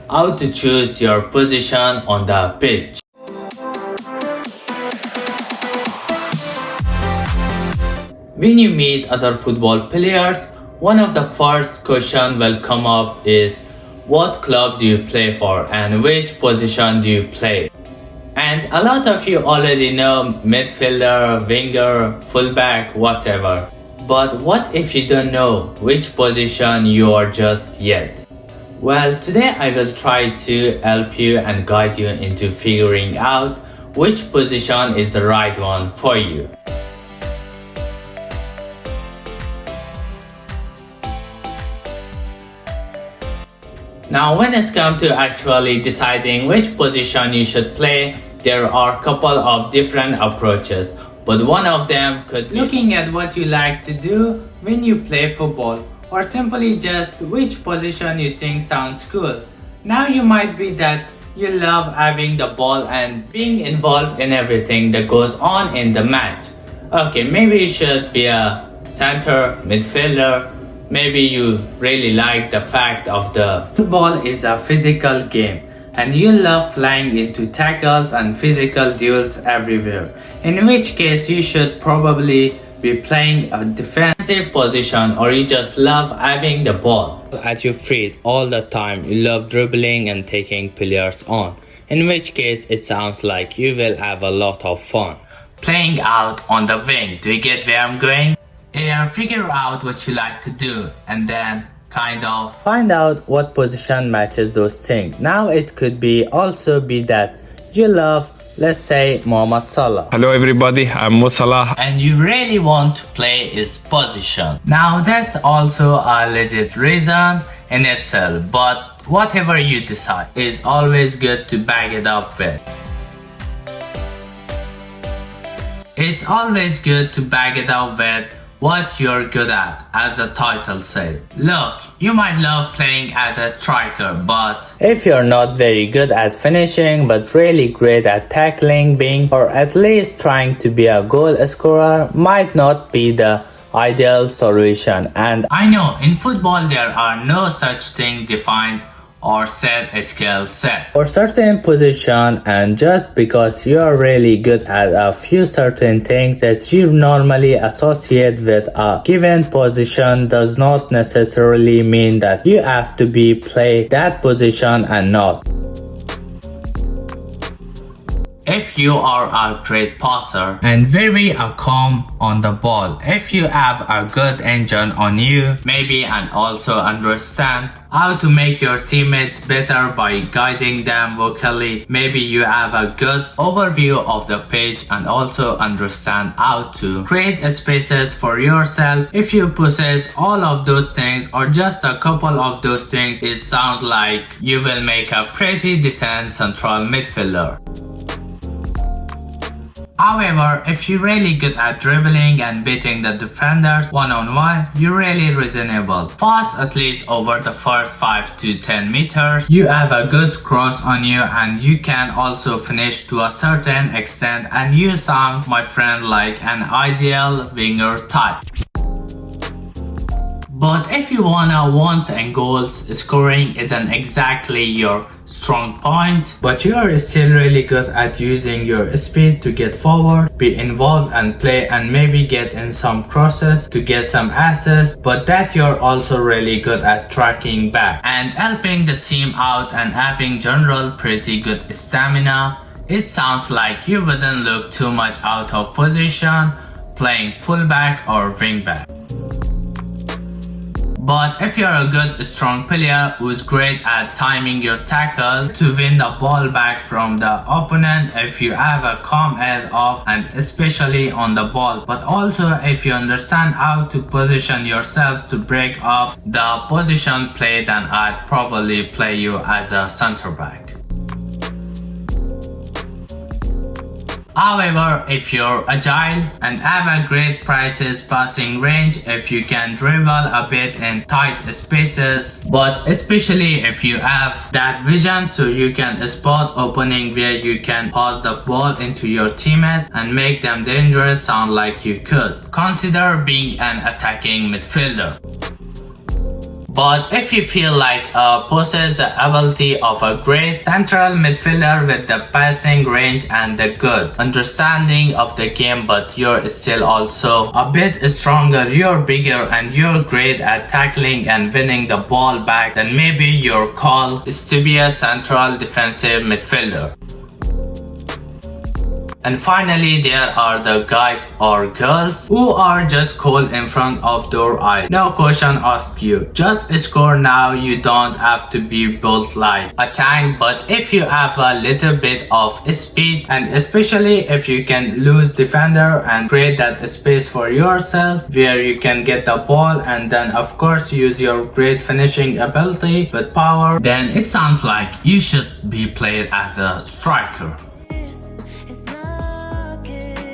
how to choose your position on the pitch. When you meet other football players, one of the first questions will come up is what club do you play for and which position do you play? And a lot of you already know midfielder, winger, fullback, whatever. But what if you don't know which position you are just yet? Well, today I will try to help you and guide you into figuring out which position is the right one for you. Now when it's come to actually deciding which position you should play, there are a couple of different approaches, but one of them could be looking at what you like to do when you play football, or simply just which position you think sounds cool. Now you might be that you love having the ball and being involved in everything that goes on in the match. Okay, maybe you should be a center midfielder. Maybe you really like the fact of the football is a physical game and you love flying into tackles and physical duels everywhere, in which case you should probably be playing a defensive position, or you just love having the ball at your feet all the time. You love dribbling and taking players on, in which case it sounds like you will have a lot of fun playing out on the wing. Do you get where I'm going? Here, figure out what you like to do and then kind of find out what position matches those things. Now it could be also be that you love, let's say, Mohamed Salah. Hello everybody, I'm Mo Salah. And you really want to play his position. Now that's also a legit reason in itself, but whatever you decide is always good to back it up with. It's always good to back it up with what you're good at, as the title says. Look, you might love playing as a striker, but if you're not very good at finishing but really great at tackling, being or at least trying to be a goal scorer might not be the ideal solution. And I know in football there are no such thing defined or set a skill set for certain position, and just because you are really good at a few certain things that you normally associate with a given position does not necessarily mean that you have to be play that position and not. If you are a great passer and very calm on the ball, if you have a good engine on you, maybe, and also understand how to make your teammates better by guiding them vocally, maybe you have a good overview of the pitch and also understand how to create spaces for yourself. If you possess all of those things or just a couple of those things, it sounds like you will make a pretty decent central midfielder. However, if you're really good at dribbling and beating the defenders one-on-one, you're really reasonable. Fast at least over the first 5 to 10 meters, you have a good cross on you and you can also finish to a certain extent, and you sound, my friend, like an ideal winger type. But if you wanna once and goals, scoring isn't exactly your strong point, but you are still really good at using your speed to get forward, be involved and play, and maybe get in some crosses to get some assists, but that you're also really good at tracking back and helping the team out and having general pretty good stamina, it sounds like you wouldn't look too much out of position playing fullback or wingback. But if you're a good strong player who's great at timing your tackle to win the ball back from the opponent, if you have a calm head off and especially on the ball, but also if you understand how to position yourself to break up the position play, then I'd probably play you as a center back. However, if you're agile and have a great precise passing range, if you can dribble a bit in tight spaces, but especially if you have that vision so you can spot opening where you can pass the ball into your teammates and make them dangerous, sound like you could consider being an attacking midfielder. But if you feel like possess the ability of a great central midfielder with the passing range and the good understanding of the game, but you're still also a bit stronger, you're bigger, and you're great at tackling and winning the ball back, then maybe your call is to be a central defensive midfielder. And finally, there are the guys or girls who are just cool in front of their eyes. No question asked you. Just score now, you don't have to be built like a tank, but if you have a little bit of speed, and especially if you can lose defender and create that space for yourself where you can get the ball and then of course use your great finishing ability with power, then it sounds like you should be played as a striker.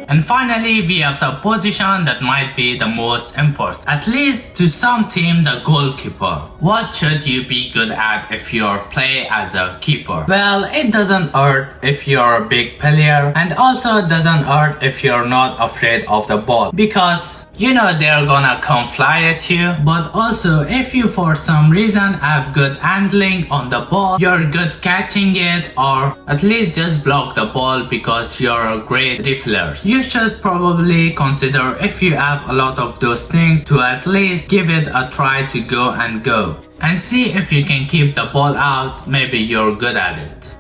And finally, we have the position that might be the most important, at least to some team, the goalkeeper. What should you be good at if you play as a keeper? Well, it doesn't hurt if you're a big player, and also doesn't hurt if you're not afraid of the ball, because you know they're gonna come fly at you. But also, if you for some reason have good handling on the ball, you're good catching it, or at least just block the ball because you're a great dribbler, you should probably consider, if you have a lot of those things, to at least give it a try to go and see if you can keep the ball out. Maybe you're good at it.